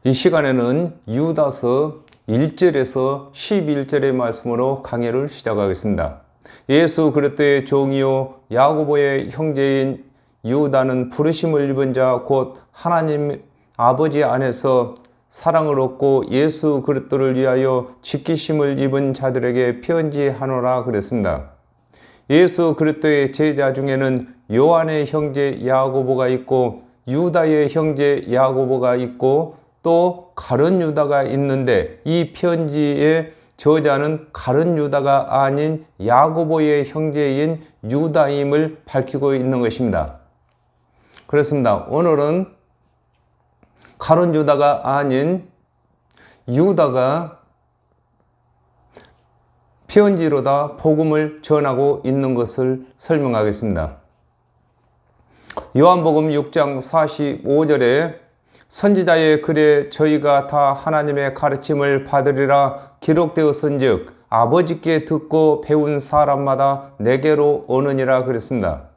이 시간에는 유다서 1절에서 11절의 말씀으로 강해를 시작하겠습니다. 예수 그리스도의 종이요 야고보의 형제인 유다는 부르심을 입은 자 곧 하나님 아버지 안에서 사랑을 얻고 예수 그리스도를 위하여 지키심을 입은 자들에게 편지하노라 그랬습니다. 예수 그리스도의 제자 중에는 요한의 형제 야고보가 있고 유다의 형제 야고보가 있고 또 가룟 유다가 있는데, 이 편지의 저자는 가룟 유다가 아닌 야고보의 형제인 유다임을 밝히고 있는 것입니다. 그렇습니다. 오늘은 가룟 유다가 아닌 유다가 편지로다 복음을 전하고 있는 것을 설명하겠습니다. 요한복음 6장 45절에 선지자의 글에 저희가 다 하나님의 가르침을 받으리라 기록되었은즉 아버지께 듣고 배운 사람마다 내게로 오느니라 그랬습니다.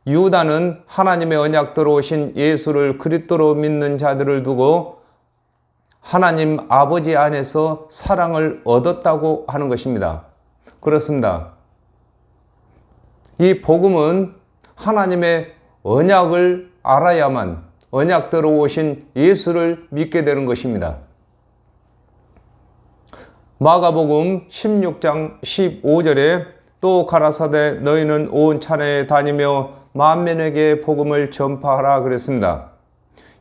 유다는 하나님의 언약대로 오신 예수를 그리스도로 믿는 자들을 두고 하나님 아버지 안에서 사랑을 얻었다고 하는 것입니다. 그렇습니다. 이 복음은 하나님의 언약을 알아야만 언약대로 오신 예수를 믿게 되는 것입니다. 마가복음 16장 15절에 또 가라사대 너희는 온 차례에 다니며 만민에게 복음을 전파하라 그랬습니다.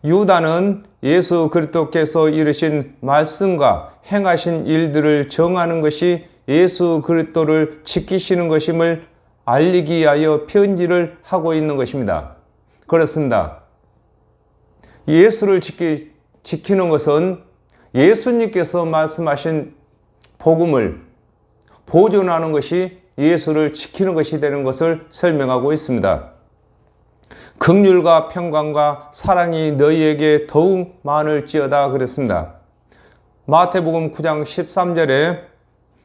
유다는 예수 그리스도께서 이르신 말씀과 행하신 일들을 정하는 것이 예수 그리스도를 지키시는 것임을 알리기 위하여 편지를 하고 있는 것입니다. 그렇습니다. 예수를 지키는 것은 예수님께서 말씀하신 복음을 보존하는 것이 예수를 지키는 것이 되는 것을 설명하고 있습니다. 긍휼과 평강과 사랑이 너희에게 더욱 많을지어다 그랬습니다. 마태복음 9장 13절에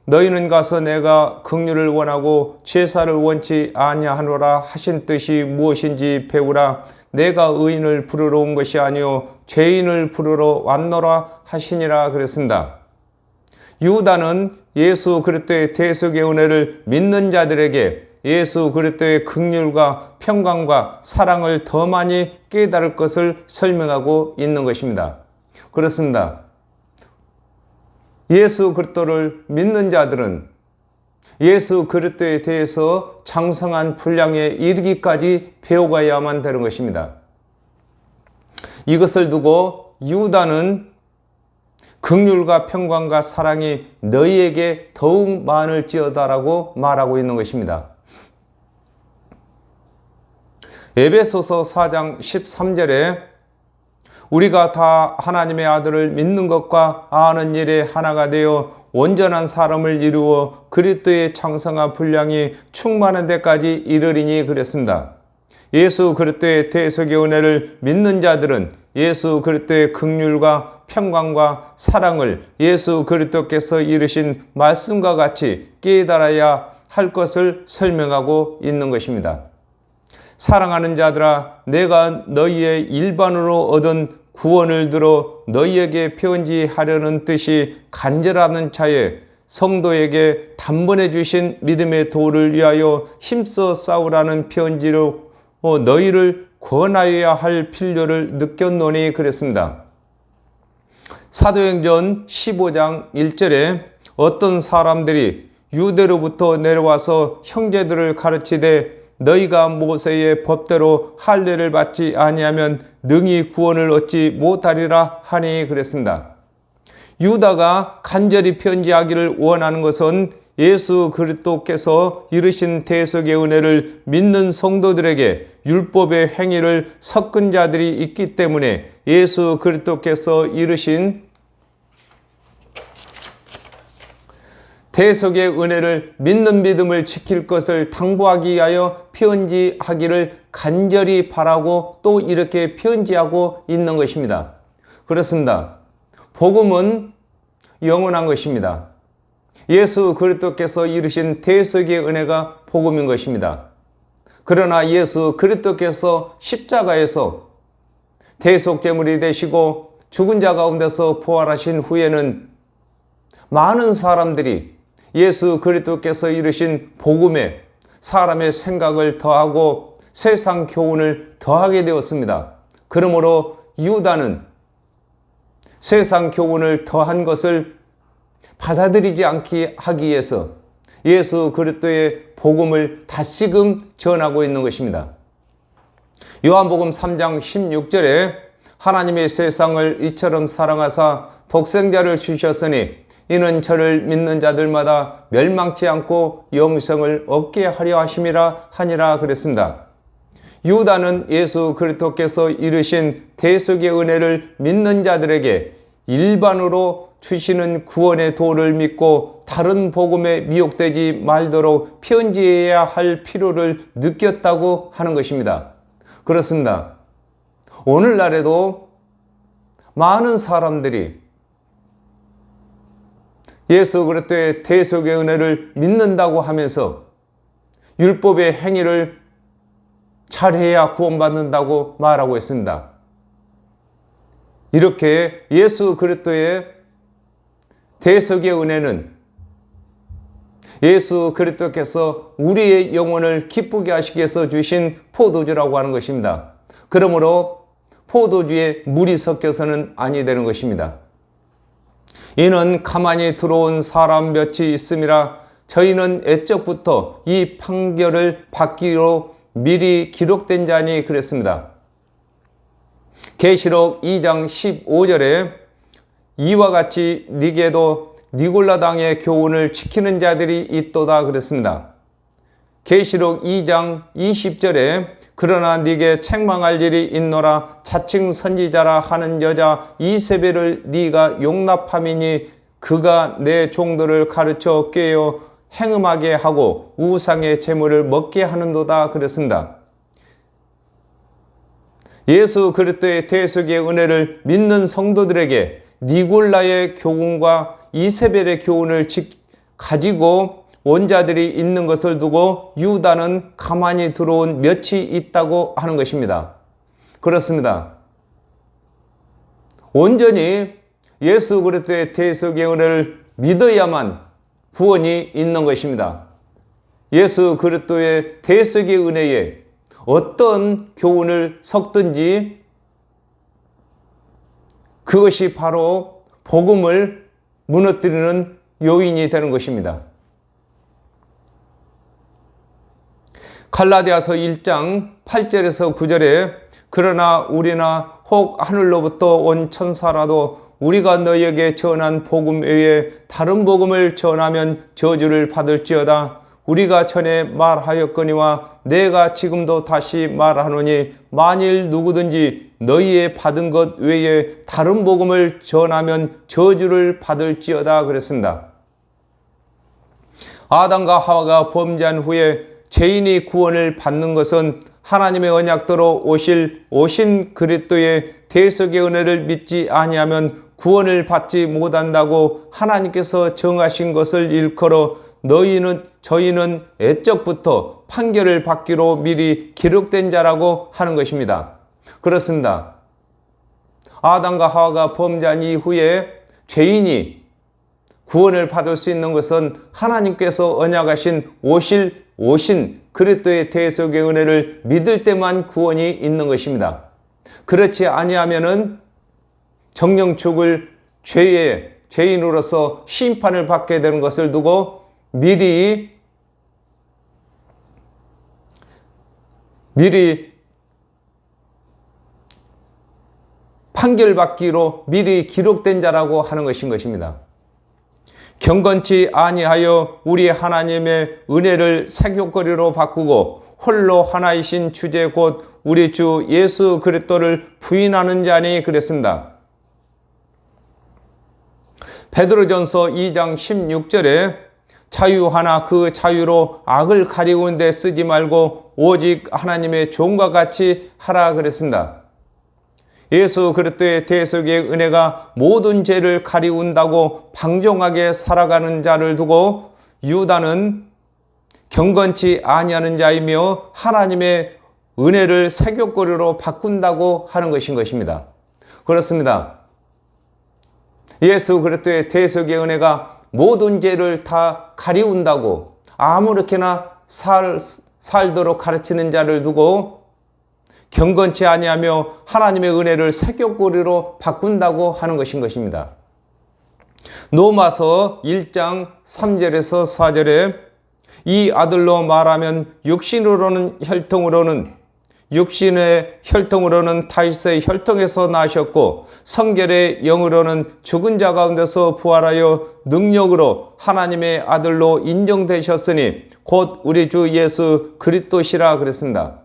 너희는 가서 내가 긍휼을 원하고 제사를 원치 아니하노라 하신 뜻이 무엇인지 배우라. 내가 의인을 부르러 온 것이 아니요 죄인을 부르러 왔노라 하시니라 그랬습니다. 유다는 예수 그리스도의 대속의 은혜를 믿는 자들에게 예수 그리스도의 긍휼과 평강과 사랑을 더 많이 깨달을 것을 설명하고 있는 것입니다. 그렇습니다. 예수 그리스도를 믿는 자들은 예수 그리스도에 대해서 장성한 분량에 이르기까지 배워가야만 되는 것입니다. 이것을 두고 유다는 긍휼과 평강과 사랑이 너희에게 더욱 많을지어다라고 말하고 있는 것입니다. 에베소서 4장 13절에 우리가 다 하나님의 아들을 믿는 것과 아는 일에 하나가 되어 온전한 사람을 이루어 그리스도의 장성한 분량이 충만한 데까지 이르리니 그랬습니다. 예수 그리스도의 대속의 은혜를 믿는 자들은 예수 그리스도의 긍휼과 평강과 사랑을 예수 그리스도께서 이르신 말씀과 같이 깨달아야 할 것을 설명하고 있는 것입니다. 사랑하는 자들아, 내가 너희의 일반으로 얻은 구원을 들어 너희에게 편지하려는 뜻이 간절하는 차에 성도에게 단번에 주신 믿음의 도를 위하여 힘써 싸우라는 편지로 너희를 권하여야 할 필요를 느꼈노니 그랬습니다. 사도행전 15장 1절에 어떤 사람들이 유대로부터 내려와서 형제들을 가르치되 너희가 모세의 법대로 할례를 받지 아니하면 능히 구원을 얻지 못하리라 하니 그랬습니다. 유다가 간절히 편지하기를 원하는 것은 예수 그리스도께서 이르신 대속의 은혜를 믿는 성도들에게 율법의 행위를 섞은 자들이 있기 때문에 예수 그리스도께서 이르신 대속의 은혜를 믿는 믿음을 지킬 것을 당부하기 위하여 편지하기를 간절히 바라고 또 이렇게 편지하고 있는 것입니다. 그렇습니다. 복음은 영원한 것입니다. 예수 그리스도께서 이루신 대속의 은혜가 복음인 것입니다. 그러나 예수 그리스도께서 십자가에서 대속제물이 되시고 죽은 자 가운데서 부활하신 후에는 많은 사람들이 예수 그리스도께서 이루신 복음에 사람의 생각을 더하고 세상 교훈을 더하게 되었습니다. 그러므로 유다는 세상 교훈을 더한 것을 받아들이지 않게 하기 위해서 예수 그리스도의 복음을 다시금 전하고 있는 것입니다. 요한복음 3장 16절에 하나님의 세상을 이처럼 사랑하사 독생자를 주셨으니 이는 저를 믿는 자들마다 멸망치 않고 영생을 얻게 하려 하심이라 하니라 그랬습니다. 유다는 예수 그리스도께서 이루신 대속의 은혜를 믿는 자들에게 일반으로 주시는 구원의 도를 믿고 다른 복음에 미혹되지 말도록 편지해야 할 필요를 느꼈다고 하는 것입니다. 그렇습니다. 오늘날에도 많은 사람들이 예수 그리스도의 대속의 은혜를 믿는다고 하면서 율법의 행위를 잘해야 구원받는다고 말하고 있습니다. 이렇게 예수 그리스도의 대속의 은혜는 예수 그리스도께서 우리의 영혼을 기쁘게 하시기 위해서 주신 포도주라고 하는 것입니다. 그러므로 포도주에 물이 섞여서는 아니 되는 것입니다. 이는 가만히 들어온 사람 몇이 있음이라 저희는 애적부터 이 판결을 받기로 미리 기록된 자니 그랬습니다. 계시록 2장 15절에 이와 같이 니게도 니골라당의 교훈을 지키는 자들이 있도다 그랬습니다. 계시록 2장 20절에 그러나 네게 책망할 일이 있노라 자칭 선지자라 하는 여자 이세벨을 네가 용납함이니 그가 내 종들을 가르쳐 깨어 행음하게 하고 우상의 제물을 먹게 하는도다 그랬습니다. 예수 그리스도의 대속의 은혜를 믿는 성도들에게 니골라의 교훈과 이세벨의 교훈을 가지고 원자들이 있는 것을 두고 유다는 가만히 들어온 몇이 있다고 하는 것입니다. 그렇습니다. 온전히 예수 그리스도의 대속의 은혜를 믿어야만 구원이 있는 것입니다. 예수 그리스도의 대속의 은혜에 어떤 교훈을 섞든지 그것이 바로 복음을 무너뜨리는 요인이 되는 것입니다. 갈라디아서 1장 8절에서 9절에 그러나 우리나 혹 하늘로부터 온 천사라도 우리가 너희에게 전한 복음 외에 다른 복음을 전하면 저주를 받을지어다. 우리가 전에 말하였거니와 내가 지금도 다시 말하노니 만일 누구든지 너희의 받은 것 외에 다른 복음을 전하면 저주를 받을지어다 그랬습니다. 아담과 하와가 범죄한 후에 죄인이 구원을 받는 것은 하나님의 언약대로 오신 그리스도의 대속의 은혜를 믿지 아니하면 구원을 받지 못한다고 하나님께서 정하신 것을 일컬어 저희는 애적부터 판결을 받기로 미리 기록된 자라고 하는 것입니다. 그렇습니다. 아담과 하와가 범죄한 이후에 죄인이 구원을 받을 수 있는 것은 하나님께서 언약하신 오신 그리스도의 대속의 은혜를 믿을 때만 구원이 있는 것입니다. 그렇지 아니하면은 정령 죽을 죄인으로서 심판을 받게 되는 것을 두고 미리 판결받기로 미리 기록된 자라고 하는 것입니다. 경건치 아니하여 우리 하나님의 은혜를 색욕거리로 바꾸고 홀로 하나이신 주제 곧 우리 주 예수 그리스도를 부인하는 자니 그랬습니다. 베드로전서 2장 16절에 자유하나 그 자유로 악을 가리우는 데 쓰지 말고 오직 하나님의 종과 같이 하라 그랬습니다. 예수 그리스도의 대속의 은혜가 모든 죄를 가리운다고 방종하게 살아가는 자를 두고 유다는 경건치 아니하는 자이며 하나님의 은혜를 색욕거리로 바꾼다고 하는 것입니다. 그렇습니다. 예수 그리스도의 대속의 은혜가 모든 죄를 다 가리운다고 아무렇게나 살도록 가르치는 자를 두고 경건치 아니하며 하나님의 은혜를 새벽거리로 바꾼다고 하는 것입니다. 로마서 1장 3절에서 4절에 이 아들로 말하면 육신의 혈통으로는 다윗의 혈통에서 나셨고 성결의 영으로는 죽은 자 가운데서 부활하여 능력으로 하나님의 아들로 인정되셨으니 곧 우리 주 예수 그리스도시라 그랬습니다.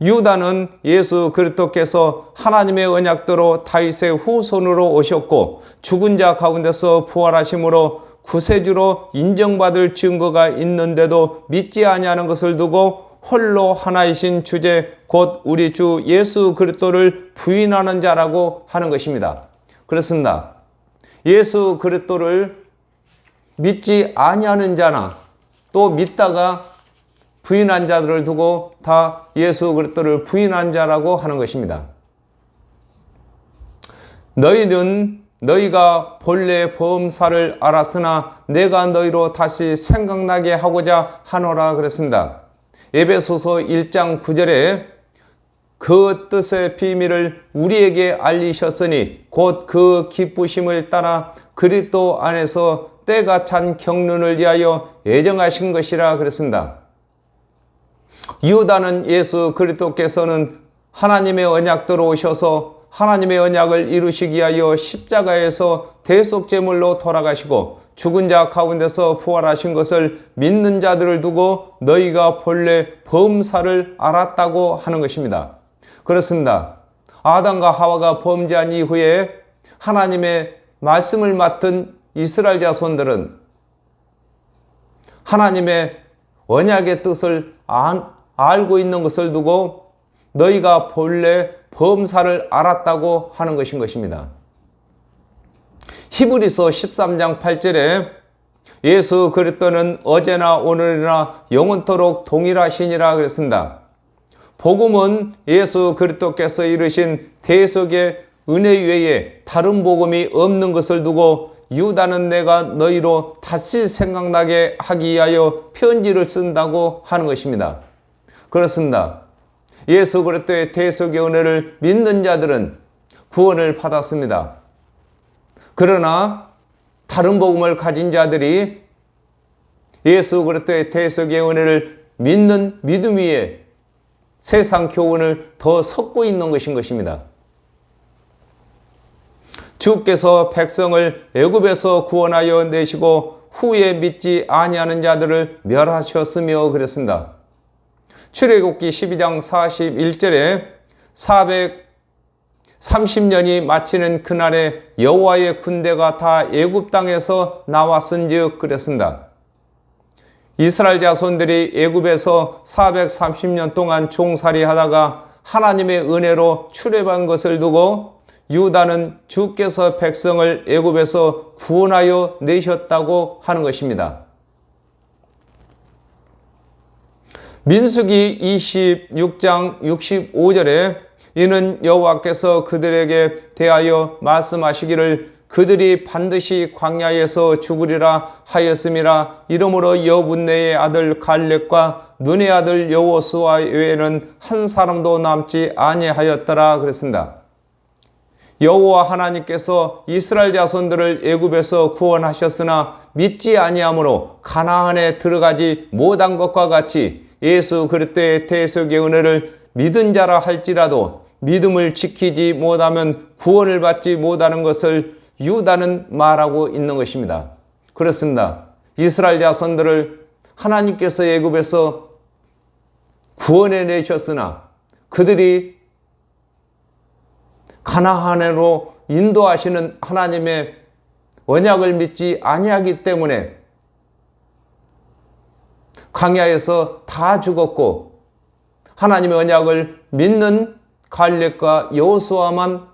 유다는 예수 그리스도께서 하나님의 언약대로 다윗의 후손으로 오셨고 죽은 자 가운데서 부활하심으로 구세주로 인정받을 증거가 있는데도 믿지 아니하는 것을 두고 홀로 하나이신 주제 곧 우리 주 예수 그리스도를 부인하는 자라고 하는 것입니다. 그렇습니다. 예수 그리스도를 믿지 아니하는 자나 또 믿다가 부인한 자들을 두고 다 예수 그리스도를 부인한 자라고 하는 것입니다. 너희가 본래 범사를 알았으나 내가 너희로 다시 생각나게 하고자 하노라 그랬습니다. 에베소서 1장 9절에 그 뜻의 비밀을 우리에게 알리셨으니 곧 그 기쁘심을 따라 그리스도 안에서 때가 찬 경륜을 위하여 예정하신 것이라 그랬습니다. 유다는 예수 그리스도께서는 하나님의 언약대로 오셔서 하나님의 언약을 이루시기 위하여 십자가에서 대속제물로 돌아가시고 죽은 자 가운데서 부활하신 것을 믿는 자들을 두고 너희가 본래 범사를 알았다고 하는 것입니다. 그렇습니다. 아담과 하와가 범죄한 이후에 하나님의 말씀을 맡은 이스라엘 자손들은 하나님의 언약의 뜻을 알고 있는 것을 두고 너희가 본래 범사를 알았다고 하는 것입니다. 히브리서 13장 8절에 예수 그리스도는 어제나 오늘이나 영원토록 동일하시니라 그랬습니다. 복음은 예수 그리스도께서 이루신 대속의 은혜 외에 다른 복음이 없는 것을 두고 유다는 내가 너희로 다시 생각나게 하기 위하여 편지를 쓴다고 하는 것입니다. 그렇습니다. 예수 그리스도의 대속의 은혜를 믿는 자들은 구원을 받았습니다. 그러나 다른 복음을 가진 자들이 예수 그리스도의 대속의 은혜를 믿는 믿음 위에 세상 교훈을 더 섞고 있는 것입니다. 주께서 백성을 애굽에서 구원하여 내시고 후에 믿지 아니하는 자들을 멸하셨으며 그랬습니다. 출애굽기 12장 41절에 430년이 마치는 그날에 여호와의 군대가 다 애굽 땅에서 나왔은즉 그랬습니다. 이스라엘 자손들이 애굽에서 430년 동안 종살이하다가 하나님의 은혜로 출애굽한 것을 두고 유다는 주께서 백성을 애굽에서 구원하여 내셨다고 하는 것입니다. 민수기 26장 65절에 이는 여호와께서 그들에게 대하여 말씀하시기를 그들이 반드시 광야에서 죽으리라 하였음이라. 이러므로 여분네의 아들 갈렙과 눈의 아들 여호수아 외에는 한 사람도 남지 아니하였더라 그랬습니다. 여호와 하나님께서 이스라엘 자손들을 애굽에서 구원하셨으나 믿지 아니함으로 가나안에 들어가지 못한 것과 같이 예수 그리스도의 대속의 은혜를 믿은 자라 할지라도 믿음을 지키지 못하면 구원을 받지 못하는 것을 유다는 말하고 있는 것입니다. 그렇습니다. 이스라엘 자손들을 하나님께서 애굽에서 구원해 내셨으나 그들이 가나안으로 인도하시는 하나님의 언약을 믿지 아니하기 때문에 광야에서 다 죽었고 하나님의 언약을 믿는 갈렙과 여호수아만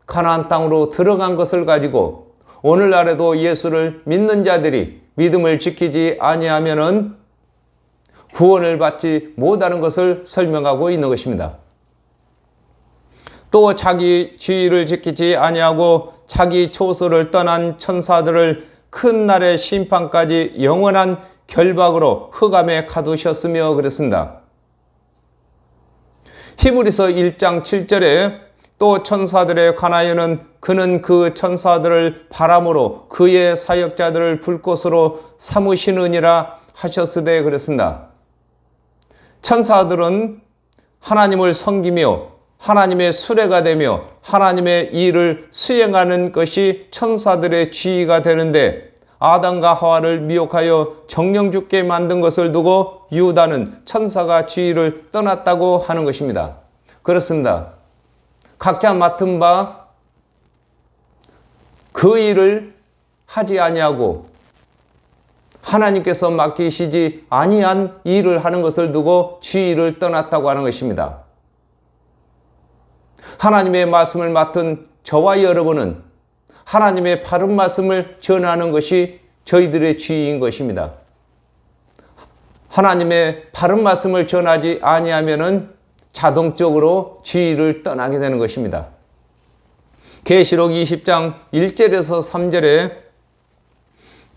가나안 땅으로 들어간 것을 가지고 오늘날에도 예수를 믿는 자들이 믿음을 지키지 아니하면은 구원을 받지 못하는 것을 설명하고 있는 것입니다. 또 자기 주의를 지키지 아니하고 자기 초소를 떠난 천사들을 큰 날의 심판까지 영원한 결박으로 흑암에 가두셨으며 그랬습니다. 히브리서 1장 7절에 또 천사들에 관하여는 그는 그 천사들을 바람으로 그의 사역자들을 불꽃으로 삼으시느니라 하셨으되 그랬습니다. 천사들은 하나님을 섬기며 하나님의 수레가 되며 하나님의 일을 수행하는 것이 천사들의 지위가 되는데 아담과 하와를 미혹하여 정령 죽게 만든 것을 두고 유다는 천사가 지위를 떠났다고 하는 것입니다. 그렇습니다. 각자 맡은 바 그 일을 하지 아니하고 하나님께서 맡기시지 아니한 일을 하는 것을 두고 지위를 떠났다고 하는 것입니다. 하나님의 말씀을 맡은 저와 여러분은 하나님의 바른 말씀을 전하는 것이 저희들의 지위인 것입니다. 하나님의 바른 말씀을 전하지 아니하면은 자동적으로 지위를 떠나게 되는 것입니다. 계시록 20장 1절에서 3절에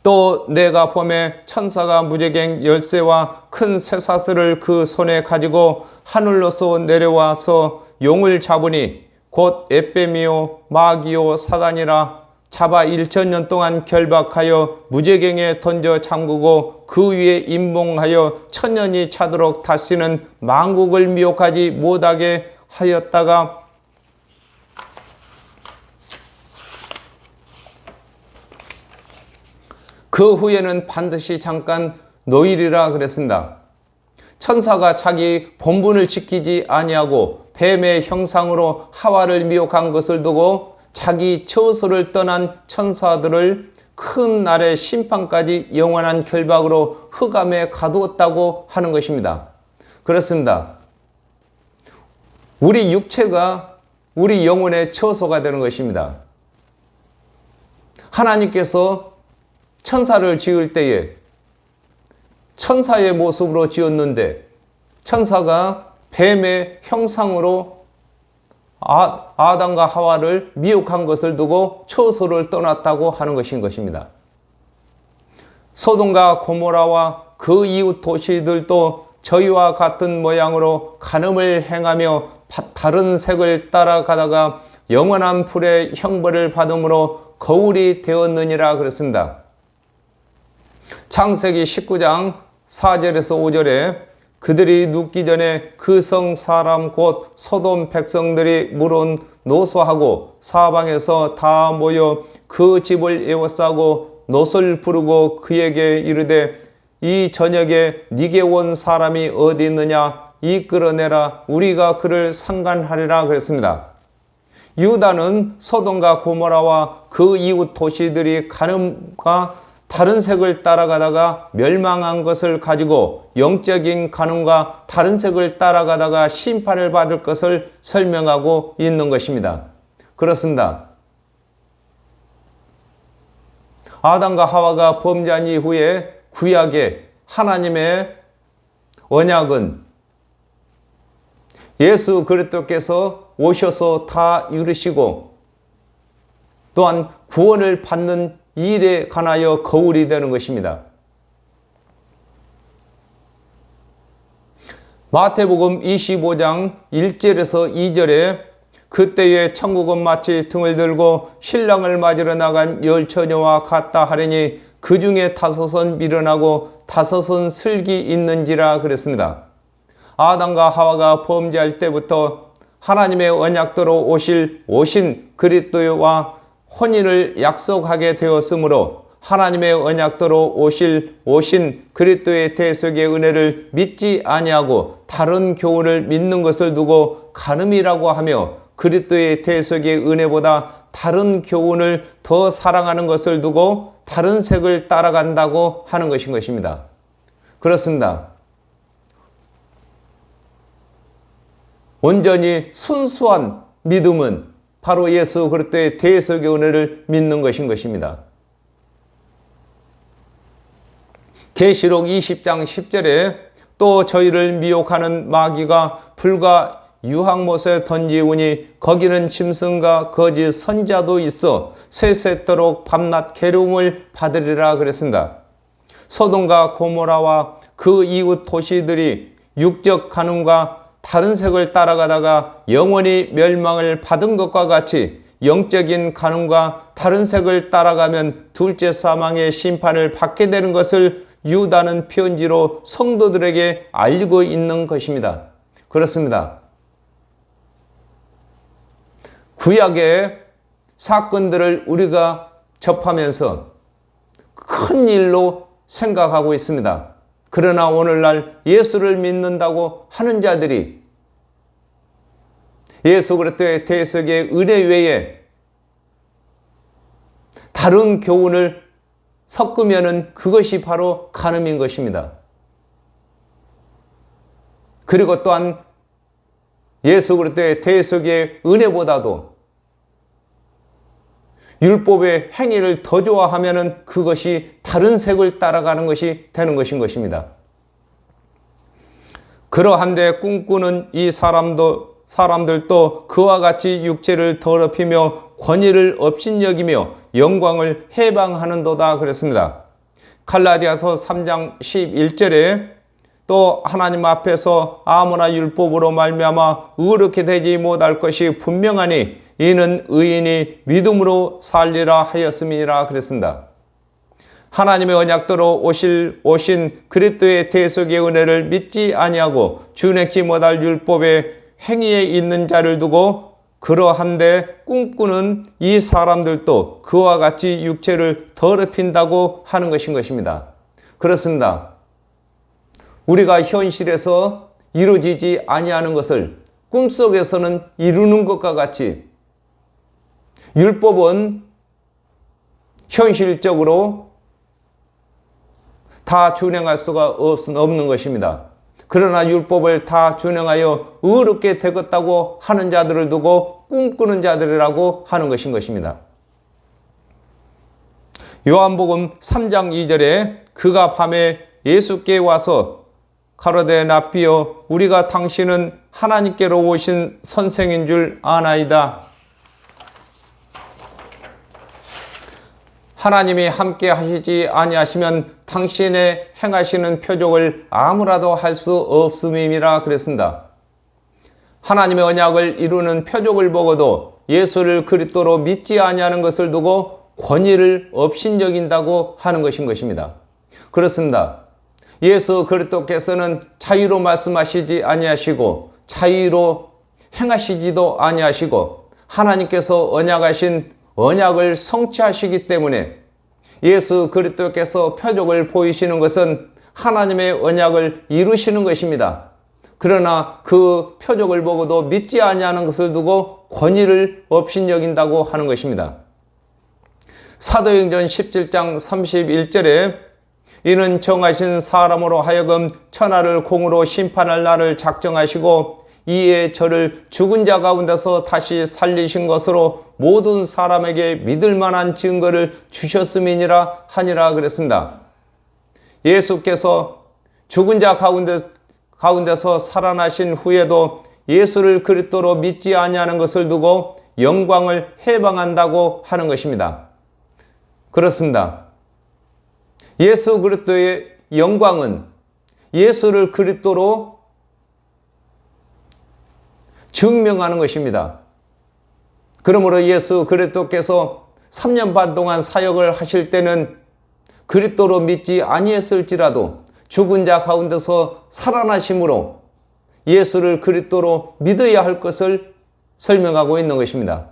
또 내가 봄에 천사가 무제갱 열쇠와 큰 쇠사슬을 그 손에 가지고 하늘로서 내려와서 용을 잡으니 곧 에뱀이요 마귀요 사단이라 잡아 1000년 동안 결박하여 무제갱에 던져 잠그고 그 위에 임봉하여 1000년이 차도록 다시는 만국을 미혹하지 못하게 하였다가 그 후에는 반드시 잠깐 노일이라 그랬습니다. 천사가 자기 본분을 지키지 아니하고 뱀의 형상으로 하와를 미혹한 것을 두고 자기 처소를 떠난 천사들을 큰 날의 심판까지 영원한 결박으로 흑암에 가두었다고 하는 것입니다. 그렇습니다. 우리 육체가 우리 영혼의 처소가 되는 것입니다. 하나님께서 천사를 지을 때에 천사의 모습으로 지었는데 천사가 뱀의 형상으로 아담과 하와를 미혹한 것을 두고 처소를 떠났다고 하는 것인 것입니다. 소돔과 고모라와 그 이웃 도시들도 저희와 같은 모양으로 간음을 행하며 다른 색을 따라가다가 영원한 불의 형벌을 받음으로 거울이 되었느니라 그랬습니다. 창세기 19장 4절에서 5절에 그들이 눕기 전에 그 성 사람 곧 소돔 백성들이 물은 노소하고 사방에서 다 모여 그 집을 에워싸고 놋을 부르고 그에게 이르되 이 저녁에 네게 온 사람이 어디 있느냐 이끌어내라 우리가 그를 상관하리라 그랬습니다. 유다는 소돔과 고모라와 그 이웃 도시들이 간음과 다른 색을 따라가다가 멸망한 것을 가지고 영적인 간음과 다른 색을 따라가다가 심판을 받을 것을 설명하고 있는 것입니다. 그렇습니다. 아담과 하와가 범죄한 이후에 구약의 하나님의 언약은 예수 그리스도께서 오셔서 다 이루시고 또한 구원을 받는 일에 관하여 거울이 되는 것입니다. 마태복음 25장 1절에서 2절에 그때에 천국은 마치 등을 들고 신랑을 맞으러 나간 열 처녀와 같다 하리니 그 중에 5은 미련하고 5은 슬기 있는지라 그랬습니다. 아담과 하와가 범죄할 때부터 하나님의 언약대로 오신 그리스도와 혼인을 약속하게 되었으므로 하나님의 언약대로 오신 그리스도의 대속의 은혜를 믿지 아니하고 다른 교훈을 믿는 것을 두고 간음이라고 하며 그리스도의 대속의 은혜보다 다른 교훈을 더 사랑하는 것을 두고 다른 색을 따라간다고 하는 것인 것입니다. 그렇습니다. 온전히 순수한 믿음은 바로 예수 그리스도의 대속의 은혜를 믿는 것인 것입니다. 계시록 20장 10절에 또 저희를 미혹하는 마귀가 불과 유황못에 던지우니 거기는 짐승과 거짓 선자도 있어 세세토록 밤낮 괴로움을 받으리라 그랬습니다. 소돔과 고모라와 그 이웃 도시들이 육적 간음과 다른 색을 따라가다가 영원히 멸망을 받은 것과 같이 영적인 간음과 다른 색을 따라가면 둘째 사망의 심판을 받게 되는 것을 유다는 편지로 성도들에게 알리고 있는 것입니다. 그렇습니다. 구약의 사건들을 우리가 접하면서 큰 일로 생각하고 있습니다. 그러나 오늘날 예수를 믿는다고 하는 자들이 예수 그리스도의 대속의 은혜 외에 다른 교훈을 섞으면은 그것이 바로 간음인 것입니다. 그리고 또한 예수 그리스도의 대속의 은혜보다도 율법의 행위를 더 좋아하면은 그것이 다른 색을 따라가는 것이 되는 것인 것입니다. 그러한데 꿈꾸는 이 사람들도 그와 같이 육체를 더럽히며 권위를 업신여기며 영광을 해방하는도다 그랬습니다. 갈라디아서 3장 11절에 또 하나님 앞에서 아무나 율법으로 말미암아 의롭게 되지 못할 것이 분명하니 이는 의인이 믿음으로 살리라 하였음이니라 그랬습니다. 하나님의 언약대로 오신 그리스도의 대속의 은혜를 믿지 아니하고 준행치 못할 율법의 행위에 있는 자를 두고 그러한데 꿈꾸는 이 사람들도 그와 같이 육체를 더럽힌다고 하는 것입니다. 그렇습니다. 우리가 현실에서 이루어지지 아니하는 것을 꿈속에서는 이루는 것과 같이 율법은 현실적으로 다 준행할 수가 없는 것입니다. 그러나 율법을 다 준행하여 의롭게 되겠다고 하는 자들을 두고 꿈꾸는 자들이라고 하는 것입니다. 요한복음 3장 2절에 그가 밤에 예수께 와서 가로되 랍비여 우리가 당신은 하나님께로 오신 선생인 줄 아나이다. 하나님이 함께 하시지 아니하시면 당신의 행하시는 표적을 아무라도 할 수 없음이라 그랬습니다. 하나님의 언약을 이루는 표적을 보고도 예수를 그리스도로 믿지 아니하는 것을 두고 권위를 업신여긴다고 하는 것입니다. 그렇습니다. 예수 그리스도께서는 자유로 말씀하시지 아니하시고 자유로 행하시지도 아니하시고 하나님께서 언약하신 언약을 성취하시기 때문에 예수 그리스도께서 표적을 보이시는 것은 하나님의 언약을 이루시는 것입니다. 그러나 그 표적을 보고도 믿지 아니하는 것을 두고 권위를 업신여긴다고 하는 것입니다. 사도행전 17장 31절에 이는 정하신 사람으로 하여금 천하를 공으로 심판할 날을 작정하시고 이에 저를 죽은 자 가운데서 다시 살리신 것으로 모든 사람에게 믿을 만한 증거를 주셨음이니라 하니라 그랬습니다. 예수께서 죽은 자 가운데서 살아나신 후에도 예수를 그리스도로 믿지 아니하는 것을 두고 영광을 해방한다고 하는 것입니다. 그렇습니다. 예수 그리스도의 영광은 예수를 그리스도로 증명하는 것입니다. 그러므로 예수 그리스도께서 3년 반 동안 사역을 하실 때는 그리스도로 믿지 아니했을지라도 죽은 자 가운데서 살아나심으로 예수를 그리스도로 믿어야 할 것을 설명하고 있는 것입니다.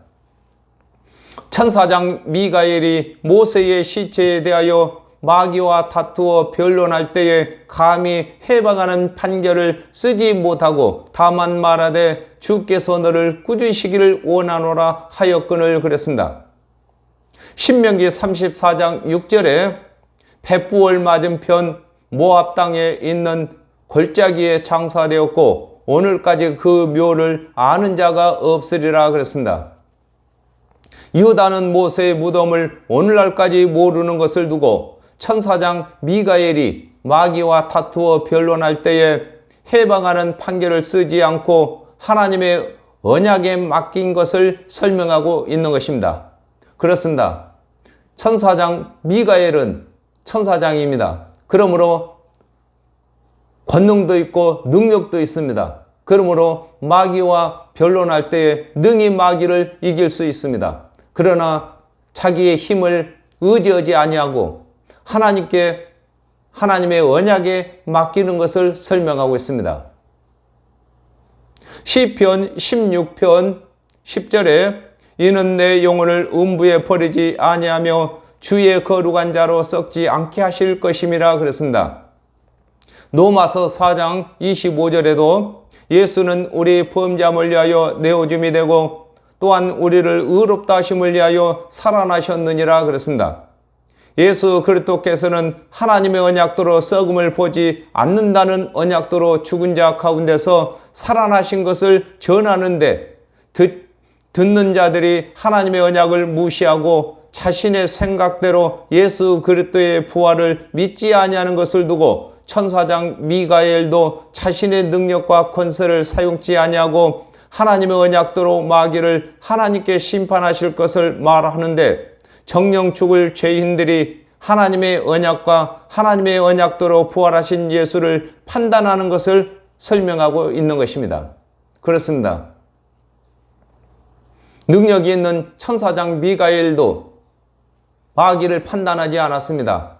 천사장 미가엘이 모세의 시체에 대하여 마귀와 다투어 변론할 때에 감히 해방하는 판결을 쓰지 못하고 다만 말하되 주께서 너를 꾸짖으시기를 원하노라 하였거늘 그랬습니다. 신명기 34장 6절에 벳부월 맞은편 모압 땅에 있는 골짜기에 장사되었고 오늘까지 그 묘를 아는 자가 없으리라 그랬습니다. 유다는 모세의 무덤을 오늘날까지 모르는 것을 두고 천사장 미가엘이 마귀와 다투어 변론할 때에 해방하는 판결을 쓰지 않고 하나님의 언약에 맡긴 것을 설명하고 있는 것입니다. 그렇습니다. 천사장 미가엘은 천사장입니다. 그러므로 권능도 있고 능력도 있습니다. 그러므로 마귀와 변론할 때에 능히 마귀를 이길 수 있습니다. 그러나 자기의 힘을 의지하지 아니하고 하나님의 언약에 맡기는 것을 설명하고 있습니다. 시편 16편 10절에 이는 내 영혼을 음부에 버리지 아니하며 주의 거룩한 자로 썩지 않게 하실 것임이라 그랬습니다. 로마서 4장 25절에도 예수는 우리 범죄함을 위하여 내어줌이 되고 또한 우리를 의롭다 하심을 위하여 살아나셨느니라 그랬습니다. 예수 그리스도께서는 하나님의 언약도로 썩음을 보지 않는다는 언약도로 죽은 자 가운데서 살아나신 것을 전하는데 듣는 자들이 하나님의 언약을 무시하고 자신의 생각대로 예수 그리스도의 부활을 믿지 아니하는 것을 두고 천사장 미가엘도 자신의 능력과 권세를 사용치 아니하고 하나님의 언약도로 마귀를 하나님께 심판하실 것을 말하는데 정령 죽을 죄인들이 하나님의 언약과 하나님의 언약도로 부활하신 예수를 판단하는 것을 설명하고 있는 것입니다. 그렇습니다. 능력이 있는 천사장 미가엘도 마귀를 판단하지 않았습니다.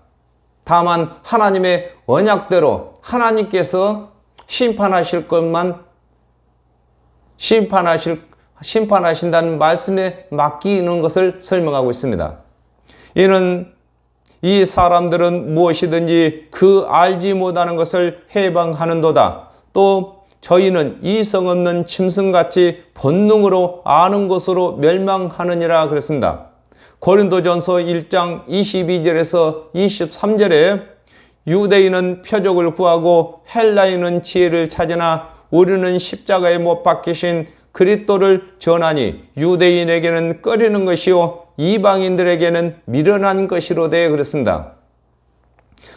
다만 하나님의 언약대로 하나님께서 심판하실 것만 심판하신다는 말씀에 맡기는 것을 설명하고 있습니다. 이는 이 사람들은 무엇이든지 그 알지 못하는 것을 해방하는도다. 또 저희는 이성 없는 짐승같이 본능으로 아는 것으로 멸망하느니라 그랬습니다. 고린도전서 1장 22절에서 23절에 유대인은 표적을 구하고 헬라인은 지혜를 찾으나 우리는 십자가에 못 박히신 그리스도를 전하니 유대인에게는 꺼리는 것이요 이방인들에게는 미련한 것이로되 그랬습니다.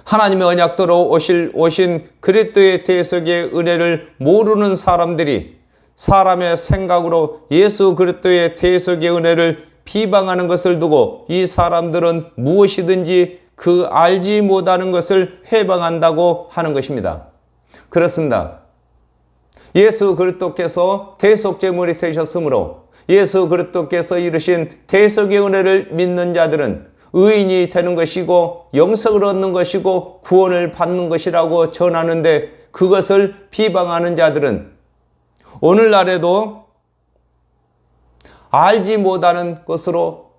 하나님의 언약도로 오신 그리스도의 대속의 은혜를 모르는 사람들이 사람의 생각으로 예수 그리스도의 대속의 은혜를 비방하는 것을 두고 이 사람들은 무엇이든지 그 알지 못하는 것을 해방한다고 하는 것입니다. 그렇습니다. 예수 그리스도께서 대속제물이 되셨으므로 예수 그리스도께서 이루신 대속의 은혜를 믿는 자들은 의인이 되는 것이고 영생을 얻는 것이고 구원을 받는 것이라고 전하는데 그것을 비방하는 자들은 오늘날에도 알지 못하는 것으로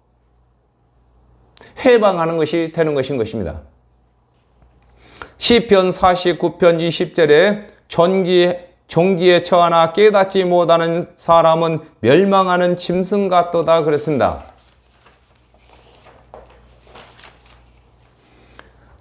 해방하는 것이 되는 것인 것입니다. 시편 49편 20절에 종기에 처하나 깨닫지 못하는 사람은 멸망하는 짐승 같도다 그랬습니다.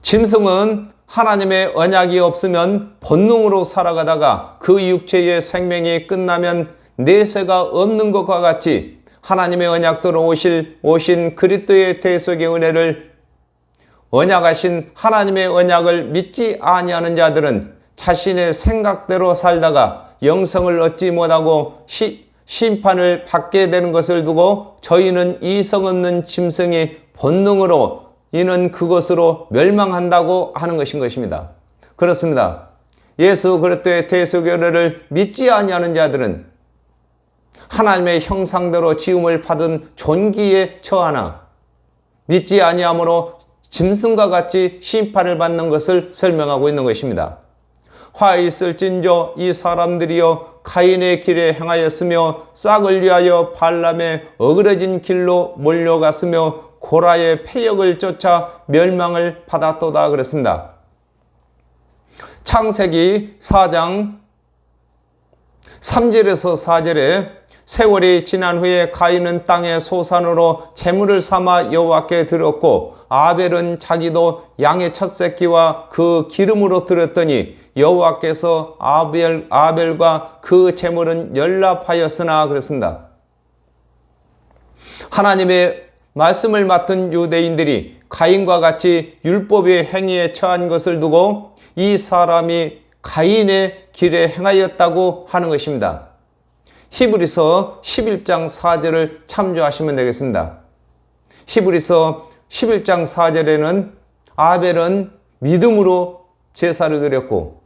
짐승은 하나님의 언약이 없으면 본능으로 살아가다가 그 육체의 생명이 끝나면 내세가 없는 것과 같이 하나님의 언약도로 오신 그리스도의 대속의 은혜를 언약하신 하나님의 언약을 믿지 아니하는 자들은 자신의 생각대로 살다가 영생을 얻지 못하고 심판을 받게 되는 것을 두고 저희는 이성 없는 짐승이 본능으로 이는 그것으로 멸망한다고 하는 것입니다. 그렇습니다. 예수 그리스도의 대속의 은혜를 믿지 아니하는 자들은 하나님의 형상대로 지음을 받은 존귀에 처하나 믿지 아니함으로 짐승과 같이 심판을 받는 것을 설명하고 있는 것입니다. 화 있을진저 이 사람들이여 가인의 길에 행하였으며 싹을 위하여 발람의 어그러진 길로 몰려갔으며 고라의 패역을 쫓아 멸망을 받았도다 그랬습니다. 창세기 4장 3절에서 4절에 세월이 지난 후에 가인은 땅의 소산으로 제물을 삼아 여호와께 드렸고 아벨은 자기도 양의 첫 새끼와 그 기름으로 드렸더니 여호와께서 아벨과 그 제물은 연락하였으나 그랬습니다. 하나님의 말씀을 맡은 유대인들이 가인과 같이 율법의 행위에 처한 것을 두고 이 사람이 가인의 길에 행하였다고 하는 것입니다. 히브리서 11장 4절을 참조하시면 되겠습니다. 히브리서 11장 4절에는 아벨은 믿음으로 제사를 드렸고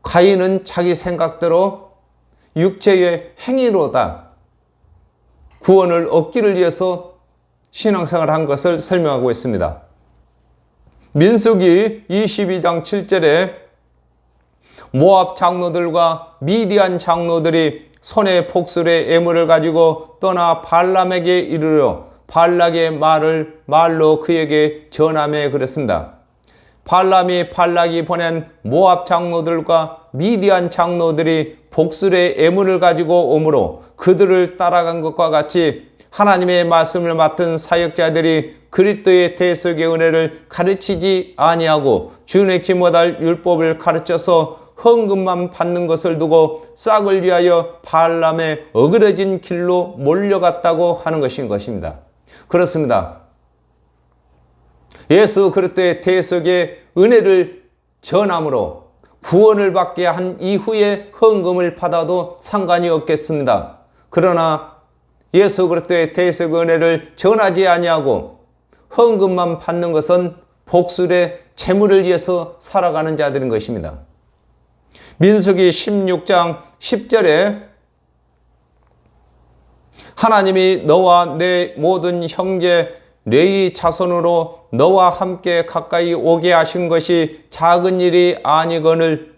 가인은 자기 생각대로 육체의 행위로다 구원을 얻기를 위해서 신앙생활을 한 것을 설명하고 있습니다. 민수기 22장 7절에 모압 장로들과 미디안 장로들이 손에 복술의 예물을 가지고 떠나 발람에게 이르러 발락의 말로 그에게 전하며 그랬습니다. 발락이 보낸 모압 장로들과 미디안 장로들이 복술의 예물을 가지고 오므로 그들을 따라간 것과 같이 하나님의 말씀을 맡은 사역자들이 그리스도의 대속의 은혜를 가르치지 아니하고 주님께 못할 율법을 가르쳐서 헌금만 받는 것을 두고 싹을 위하여 발람의 어그러진 길로 몰려갔다고 하는 것입니다. 그렇습니다. 예수 그리스도의 대속의 은혜를 전함으로 구원을 받게 한 이후에 헌금을 받아도 상관이 없겠습니다. 그러나 예수 그리스도의 대속의 은혜를 전하지 아니하고 헌금만 받는 것은 복술의 재물을 위해서 살아가는 자들인 것입니다. 민수기 16장 10절에 하나님이 너와 내 모든 형제 레위 자손으로 너와 함께 가까이 오게 하신 것이 작은 일이 아니거늘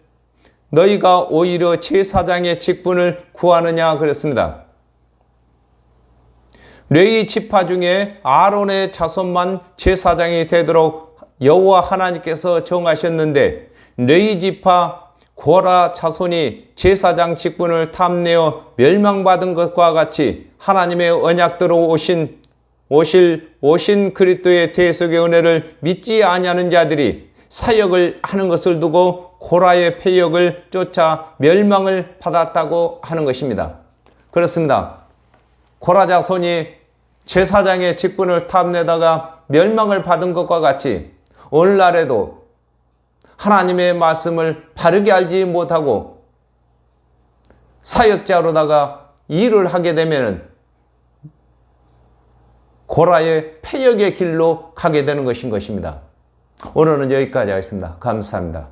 너희가 오히려 제사장의 직분을 구하느냐 그랬습니다. 레위 지파 중에 아론의 자손만 제사장이 되도록 여호와 하나님께서 정하셨는데 레위 지파 고라 자손이 제사장 직분을 탐내어 멸망받은 것과 같이 하나님의 언약대로 오신 그리스도의 대속의 은혜를 믿지 아니하는 자들이 사역을 하는 것을 두고 고라의 패역을 쫓아 멸망을 받았다고 하는 것입니다. 그렇습니다. 고라 자손이 제사장의 직분을 탐내다가 멸망을 받은 것과 같이 오늘날에도 하나님의 말씀을 바르게 알지 못하고 사역자로다가 일을 하게 되면 고라의 패역의 길로 가게 되는 것입니다. 오늘은 여기까지 하겠습니다. 감사합니다.